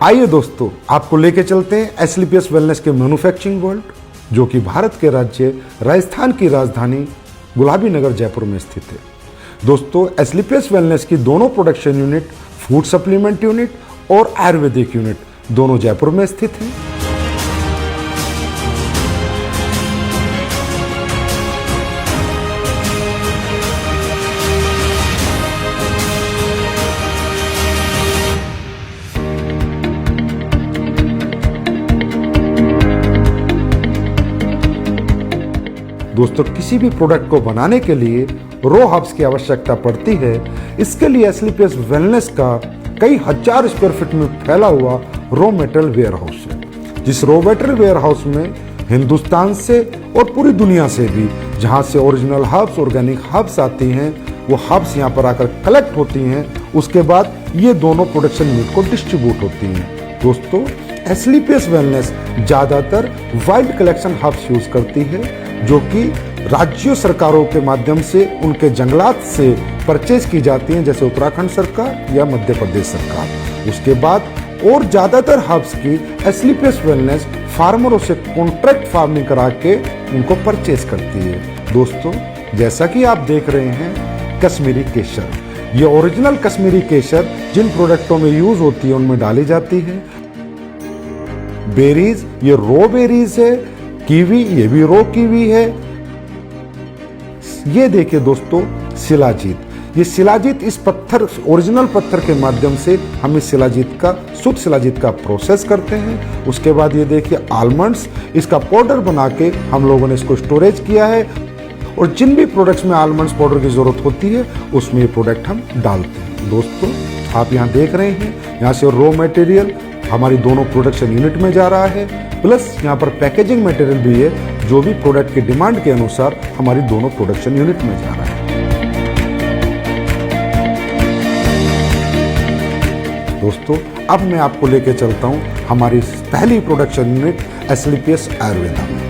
आइए दोस्तों, आपको लेके चलते हैं एसलीपीएस वेलनेस के मैन्युफैक्चरिंग वर्ल्ड, जो कि भारत के राज्य राजस्थान की राजधानी गुलाबी नगर जयपुर में स्थित है। दोस्तों, एसलीपीएस वेलनेस की दोनों production unit, food supplement unit और आयुर्वेदिक यूनिट दोनों जयपुर में स्थित हैं। दोस्तों, किसी भी प्रोडक्ट को बनाने के लिए रॉ हर्ब्स की आवश्यकता पड़ती है। इसके लिए एसलीपीएस वेलनेस का कई हजार स्क्वायर फीट में फैला हुआ रॉ मेटेरियल वेयर हाउस है, जिस रॉ मेटेरियल वेयर हाउस में हिंदुस्तान से और पूरी दुनिया से भी जहां से ओरिजिनल हर्ब्स, ऑर्गेनिक हर्ब्स आती हैं, वो हर्ब्स यहाँ पर आकर कलेक्ट होती हैं। उसके बाद ये दोनों प्रोडक्शन यूनिट को डिस्ट्रीब्यूट होती हैं। दोस्तों, एसलीपीएस वेलनेस ज़्यादातर वाइल्ड कलेक्शन हर्ब्स यूज करती है, जो कि राज्य सरकारों के माध्यम से उनके जंगलात से परचेज की जाती हैं, जैसे उत्तराखंड सरकार या मध्य प्रदेश सरकार। उसके बाद और ज़्यादातर हर्ब्स की एसलीपीएस वेलनेस फार्मरों से कॉन्ट्रैक्ट फार्मिंग करा के उनको परचेज करती है। दोस्तों, जैसा कि आप देख रहे हैं, कश्मीरी केसर, ये ओरिजिनल कश्मीरी केसर जिन प्रोडक्टों में यूज होती है उनमें डाली जाती है। बेरीज, ये रॉ बेरीज है। कीवी, ये भी रॉ कीवी है। ये देखिए दोस्तों, शिलाजीत, ये शिलाजीत इस पत्थर, ओरिजिनल पत्थर के माध्यम से हम इस शिलाजीत का, शुद्ध शिलाजीत का प्रोसेस करते हैं। उसके बाद ये देखिए आलमंड्स, इसका पाउडर बना के हम लोगों ने इसको स्टोरेज किया है, और जिन भी प्रोडक्ट्स में आलमंड्स पाउडर की जरूरत होती है उसमें ये प्रोडक्ट हम डालते हैं। दोस्तों, आप यहाँ देख रहे हैं, यहाँ से रॉ मटेरियल हमारी दोनों प्रोडक्शन यूनिट में जा रहा है, प्लस यहाँ पर पैकेजिंग मटेरियल भी है, जो भी प्रोडक्ट के डिमांड के अनुसार हमारी दोनों प्रोडक्शन यूनिट में जा रहा है। दोस्तों, अब मैं आपको लेके चलता हूँ हमारी पहली प्रोडक्शन यूनिट एसलीपीएस आयुर्वेदा में।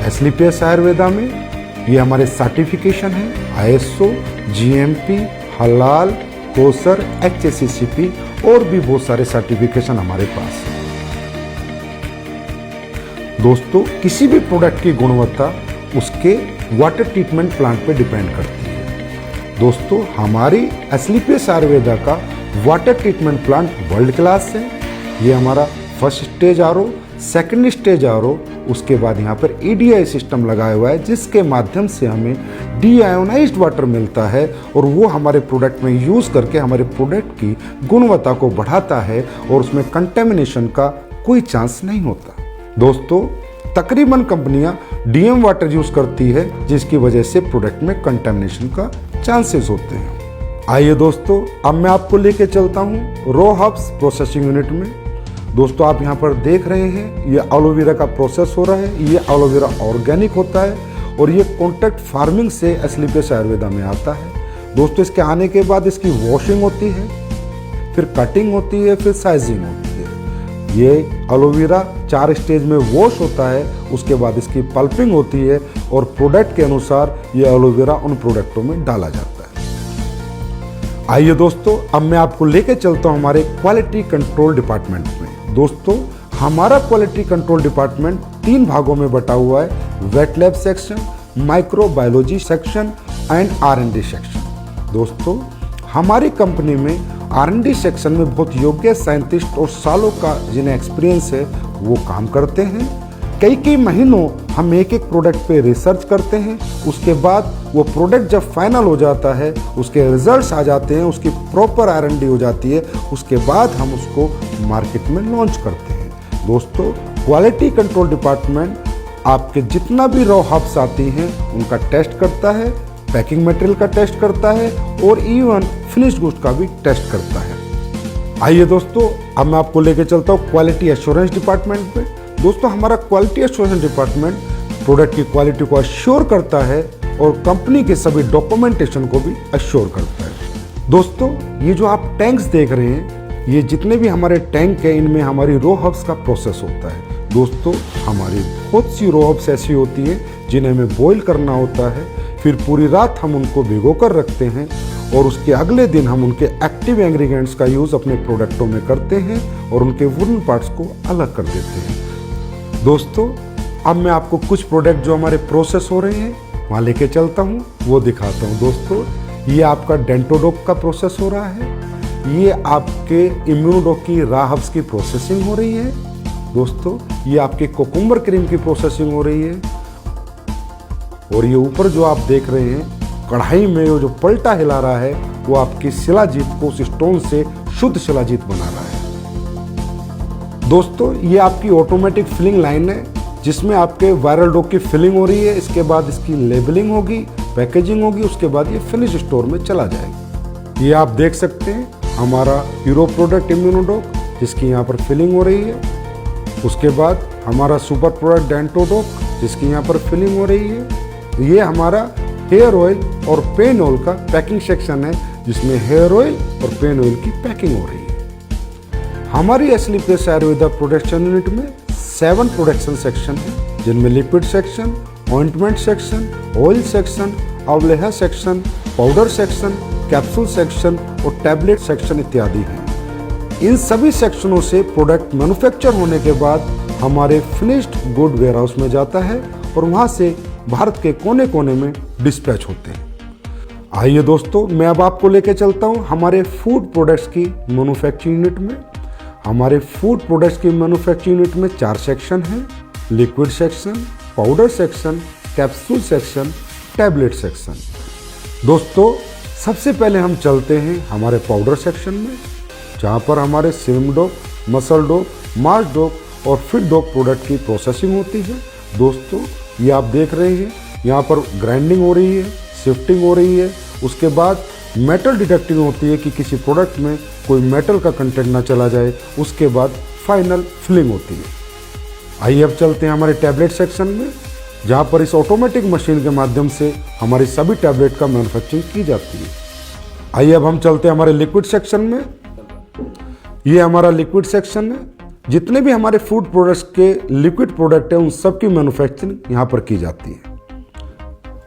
एसलीपीएस आयुर्वेदा में ये हमारे सर्टिफिकेशन है आईएसओ, जीएमपी, हलाल, कोसर, एचएसीसीपी और भी बहुत सारे सर्टिफिकेशन हमारे पास है। दोस्तों, किसी भी प्रोडक्ट की गुणवत्ता उसके वाटर ट्रीटमेंट प्लांट पे डिपेंड करती है। दोस्तों, हमारी एसलीपीएस आयुर्वेदा का water treatment plant world class है। ये हमारा first stage RO, second stage RO, उसके बाद यहाँ पर ईडीआई सिस्टम लगाया हुआ है, जिसके माध्यम से हमें डीआयोनाइज्ड वाटर मिलता है, और वो हमारे प्रोडक्ट में यूज करके हमारे प्रोडक्ट की गुणवत्ता को बढ़ाता है, और उसमें कंटेमिनेशन का कोई चांस नहीं होता। दोस्तों, तकरीबन कंपनियां डीएम वाटर यूज करती है, जिसकी वजह से प्रोडक्ट में कंटेमिनेशन का चांसेस होते हैं। आइए दोस्तों, अब मैं आपको लेके चलता हूँ रॉ हर्ब्स प्रोसेसिंग यूनिट में। दोस्तों, आप यहाँ पर देख रहे हैं, ये एलोवेरा का प्रोसेस हो रहा है। ये एलोवेरा ऑर्गेनिक होता है, और ये कॉन्ट्रैक्ट फार्मिंग से एसलीपीएस आयुर्वेदा में आता है। दोस्तों, इसके आने के बाद इसकी वॉशिंग होती है, फिर कटिंग होती है, फिर साइजिंग होती है। ये एलोवेरा 4 स्टेज में वॉश होता है, उसके बाद इसकी पल्पिंग होती है, और प्रोडक्ट के अनुसार ये एलोवेरा उन प्रोडक्टों में डाला जाता है। आइए दोस्तों, अब मैं आपको लेके चलता हूँ हमारे क्वालिटी कंट्रोल डिपार्टमेंट में। दोस्तों, हमारा क्वालिटी कंट्रोल डिपार्टमेंट 3 भागों में बटा हुआ है: wet lab section, microbiology section and R&D section. दोस्तों, हमारी कंपनी में R&D सेक्शन में बहुत योग्य साइंटिस्ट और सालों का जिन्हें एक्सपीरियंस है वो काम करते हैं। कई महीनों हम एक प्रोडक्ट पे रिसर्च करते हैं। उसके बाद वो प्रोडक्ट जब फाइनल हो जाता है, उसके रिजल्ट्स आ जाते हैं, उसकी प्रॉपर R&D हो जाती है, उसके बाद हम उसको मार्केट में लॉन्च करते हैं। दोस्तों, क्वालिटी कंट्रोल डिपार्टमेंट आपके जितना भी रॉ हर्ब्स आती हैं उनका टेस्ट करता है, पैकिंग मटेरियल का टेस्ट करता है, और इवन फिनिश्ड गुड्स का भी टेस्ट करता है। आइए दोस्तों, अब मैं आपको लेके चलता हूँ क्वालिटी एश्योरेंस डिपार्टमेंट पे। दोस्तों, हमारा क्वालिटी एश्योरेंस डिपार्टमेंट प्रोडक्ट की क्वालिटी को अश्योर करता है, और कंपनी के सभी डॉक्यूमेंटेशन को भी अश्योर करता है। दोस्तों, ये जो आप टैंक्स देख रहे हैं, ये जितने भी हमारे टैंक हैं, इनमें हमारी रॉ हर्ब्स का प्रोसेस होता है। दोस्तों हमारी बहुत सी रॉ हर्ब्स ऐसी होती हैं जिन्हें हमें बॉईल करना होता है, फिर पूरी रात हम उनको भिगो कर रखते हैं और उसके अगले दिन हम उनके एक्टिव इंग्रेडिएंट्स का यूज़ अपने प्रोडक्टों में करते हैं और उनके वुडन पार्ट्स को अलग कर देते हैं। दोस्तों अब मैं आपको कुछ प्रोडक्ट जो हमारे प्रोसेस हो रहे हैं वहाँ लेके चलता हूँ, वो दिखाता हूँ। दोस्तों ये आपका डेंटोडोक का प्रोसेस हो रहा है, ये आपके इम्यूनोडोक की रॉ हर्ब्स की प्रोसेसिंग हो रही है। दोस्तों ये आपके कोकुम्बर क्रीम की प्रोसेसिंग हो रही है और ये ऊपर जो आप देख रहे हैं कढ़ाई में जो पलटा हिला रहा है वो आपकी शिलाजीत को उस स्टोन से शुद्ध शिलाजीत बना रहा है। दोस्तों ये आपकी ऑटोमेटिक फिलिंग लाइन है जिसमें आपके वायरल डोक की फिलिंग हो रही है। इसके बाद इसकी लेबलिंग होगी, पैकेजिंग होगी, उसके बाद ये फिनिश स्टोर में चला जाएगा। ये आप देख सकते हैं हमारा हीरो प्रोडक्ट इम्यूनोडोक जिसकी यहाँ पर फिलिंग हो रही है। उसके बाद हमारा सुपर प्रोडक्ट डेंटोडोक जिसकी यहाँ पर फिलिंग हो रही है। ये हमारा हेयर ऑयल और पेन ऑयल का पैकिंग सेक्शन है जिसमें हेयर ऑयल और पेन ऑयल की पैकिंग हो रही है। हमारी एस्लीपियस आयुर्वेदा प्रोडक्शन यूनिट में 7 प्रोडक्शन सेक्शन है जिनमें liquid section, ointment section, oil section, अवलेहा section, powder section, capsule section और टैबलेट सेक्शन इत्यादि हैं। इन सभी सेक्शनों से प्रोडक्ट मैन्युफैक्चर होने के बाद हमारे फिनिश्ड गुड वेयर हाउस में जाता है और वहां से भारत के कोने कोने में डिस्पैच होते हैं। आइए दोस्तों मैं अब आपको लेके चलता हूं हमारे फूड प्रोडक्ट्स की मैन्युफैक्चरिंग यूनिट में। हमारे फूड प्रोडक्ट्स की मैन्युफैक्चरिंग यूनिट में 4 सेक्शन हैं, liquid section, powder section, capsule section, tablet section. दोस्तों सबसे पहले हम चलते हैं हमारे पाउडर सेक्शन में जहाँ पर हमारे सिम डोक, मसल डोक, मास डोक और फिट डोक प्रोडक्ट की प्रोसेसिंग होती है। दोस्तों ये आप देख रहे हैं यहाँ पर ग्राइंडिंग हो रही है, शिफ्टिंग हो रही है, उसके बाद मेटल डिटेक्टिंग होती है कि किसी प्रोडक्ट में कोई मेटल का कंटेंट ना चला जाए, उसके बाद फाइनल फिलिंग होती है। आइए अब चलते हैं हमारे टैबलेट सेक्शन में जहाँ पर इस ऑटोमेटिक मशीन के माध्यम से हमारी सभी टैबलेट का मैन्युफैक्चरिंग की जाती है। आइए अब हम चलते हैं हमारे लिक्विड सेक्शन में। ये हमारा लिक्विड सेक्शन है, जितने भी हमारे फूड प्रोडक्ट्स के लिक्विड प्रोडक्ट हैं उन सब की मैन्युफैक्चरिंग यहाँ पर की जाती है।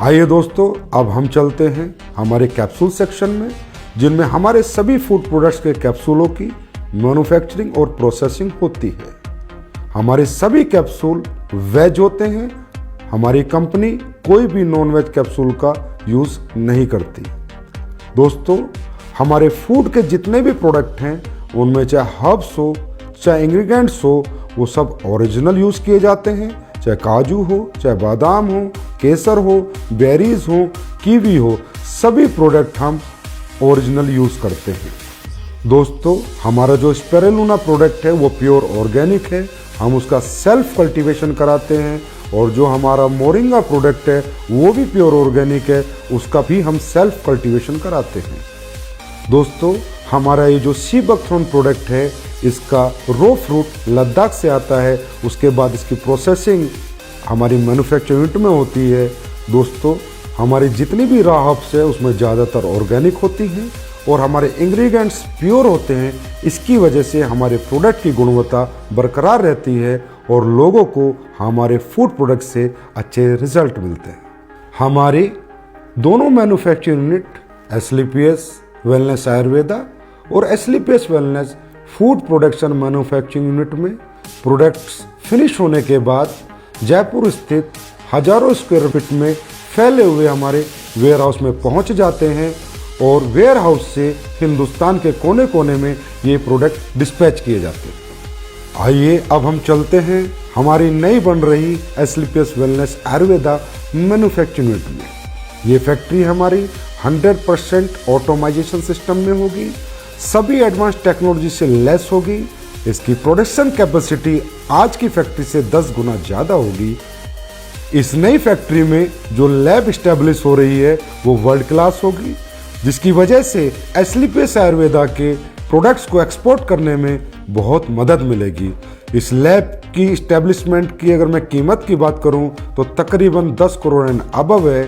आइए दोस्तों अब हम चलते हैं हमारे कैप्सूल सेक्शन में जिनमें हमारे सभी फूड प्रोडक्ट्स के कैप्सूलों की मैन्युफैक्चरिंग और प्रोसेसिंग होती है। हमारे सभी कैप्सूल वेज होते हैं। हमारी कंपनी कोई भी नॉन वेज कैप्सूल का यूज़ नहीं करती। दोस्तों हमारे फूड के जितने भी प्रोडक्ट हैं उनमें चाहे हर्ब्स हो, चाहे इंग्रेडिएंट्स हो, वो सब ओरिजिनल यूज़ किए जाते हैं। चाहे काजू हो, चाहे बादाम हो, केसर हो, बेरीज हो, कीवी हो, सभी प्रोडक्ट हम ओरिजिनल यूज़ करते हैं। दोस्तों हमारा जो स्पिरुलिना प्रोडक्ट है वो प्योर ऑर्गेनिक है, हम उसका सेल्फ कल्टीवेशन कराते हैं। और जो हमारा मोरिंगा प्रोडक्ट है वो भी प्योर ऑर्गेनिक है, उसका भी हम सेल्फ कल्टीवेशन कराते हैं। दोस्तों हमारा ये जो सी बकथ्रोन प्रोडक्ट है इसका रो फ्रूट लद्दाख से आता है, उसके बाद इसकी प्रोसेसिंग हमारी मैन्युफैक्चरिंग यूनिट में होती है। दोस्तों हमारी जितनी भी रॉ हर्ब्स है उसमें ज़्यादातर ऑर्गेनिक होती हैं और हमारे इंग्रेडिएंट्स प्योर होते हैं। इसकी वजह से हमारे प्रोडक्ट की गुणवत्ता बरकरार रहती है और लोगों को हमारे फूड प्रोडक्ट से अच्छे रिजल्ट मिलते हैं। हमारी दोनों manufacturing unit Asclepius Wellness Ayurveda और Asclepius Wellness food production manufacturing unit में प्रोडक्ट्स फिनिश होने के बाद जयपुर स्थित हजारों स्क्वायर फीट में फैले हुए हमारे वेयर हाउस में पहुंच जाते हैं और वेयर हाउस से हिंदुस्तान के कोने कोने में ये प्रोडक्ट डिस्पैच किए जाते हैं। आइए अब हम चलते हैं हमारी नई बन रही एस्लीपियस वेलनेस आयुर्वेदा मैन्युफैक्चरिंग यूनिट में। ये फैक्ट्री हमारी 100% ऑटोमाइजेशन सिस्टम में होगी, सभी एडवांस टेक्नोलॉजी से लेस होगी। इसकी प्रोडक्शन कैपेसिटी आज की फैक्ट्री से 10 गुना ज़्यादा होगी। इस नई फैक्ट्री में जो लैब स्टैब्लिश हो रही है वो वर्ल्ड क्लास होगी, जिसकी वजह से एस्लीपियस आयुर्वेदा के प्रोडक्ट्स को एक्सपोर्ट करने में बहुत मदद मिलेगी। इस लैब की इस्टेब्लिशमेंट की अगर मैं कीमत की बात करूं तो तकरीबन 10 करोड़ एंड अबव है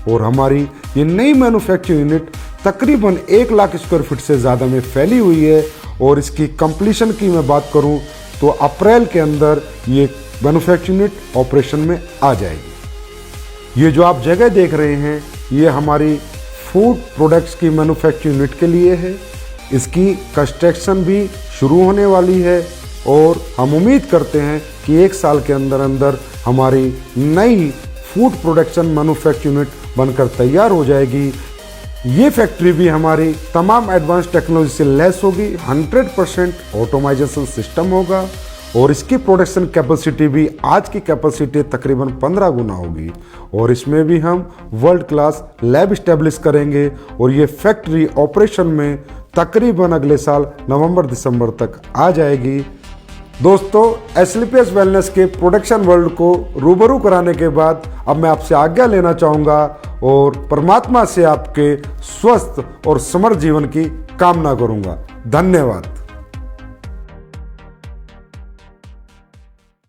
और हमारी ये नई मैन्युफैक्चरिंग यूनिट तकरीबन 1 लाख स्क्वायर फीट से ज़्यादा में फैली हुई है और इसकी कंप्लीशन की मैं बात करूं तो अप्रैल के अंदर ये मैन्युफैक्चरिंग यूनिट ऑपरेशन में आ जाएगी। ये जो आप जगह देख रहे हैं ये हमारी फूड प्रोडक्ट्स की मैन्युफैक्चरिंग यूनिट के लिए है। इसकी कंस्ट्रक्शन भी शुरू होने वाली है और हम उम्मीद करते हैं कि 1 साल के अंदर अंदर हमारी नई फूड प्रोडक्शन मैन्युफैक्चरिंग यूनिट बनकर तैयार हो जाएगी। ये फैक्ट्री भी हमारी तमाम एडवांस टेक्नोलॉजी से लैस होगी, 100% ऑटोमाइजेशन सिस्टम होगा और इसकी प्रोडक्शन कैपेसिटी भी आज की कैपेसिटी तकरीबन 15 गुना होगी। और इसमें भी हम वर्ल्ड क्लास लैब इस्टेब्लिश करेंगे और ये फैक्ट्री ऑपरेशन में तकरीबन अगले साल नवंबर-दिसंबर तक आ जाएगी। दोस्तों, एस्क्लेपियस वेलनेस के प्रोडक्शन वर्ल्ड को रूबरू कराने के बाद अब मैं आपसे आज्ञा लेना चाहूँगा और परमात्मा से आपके स्वस्थ और समृद्ध जीवन की कामना करूँगा। धन्यवाद।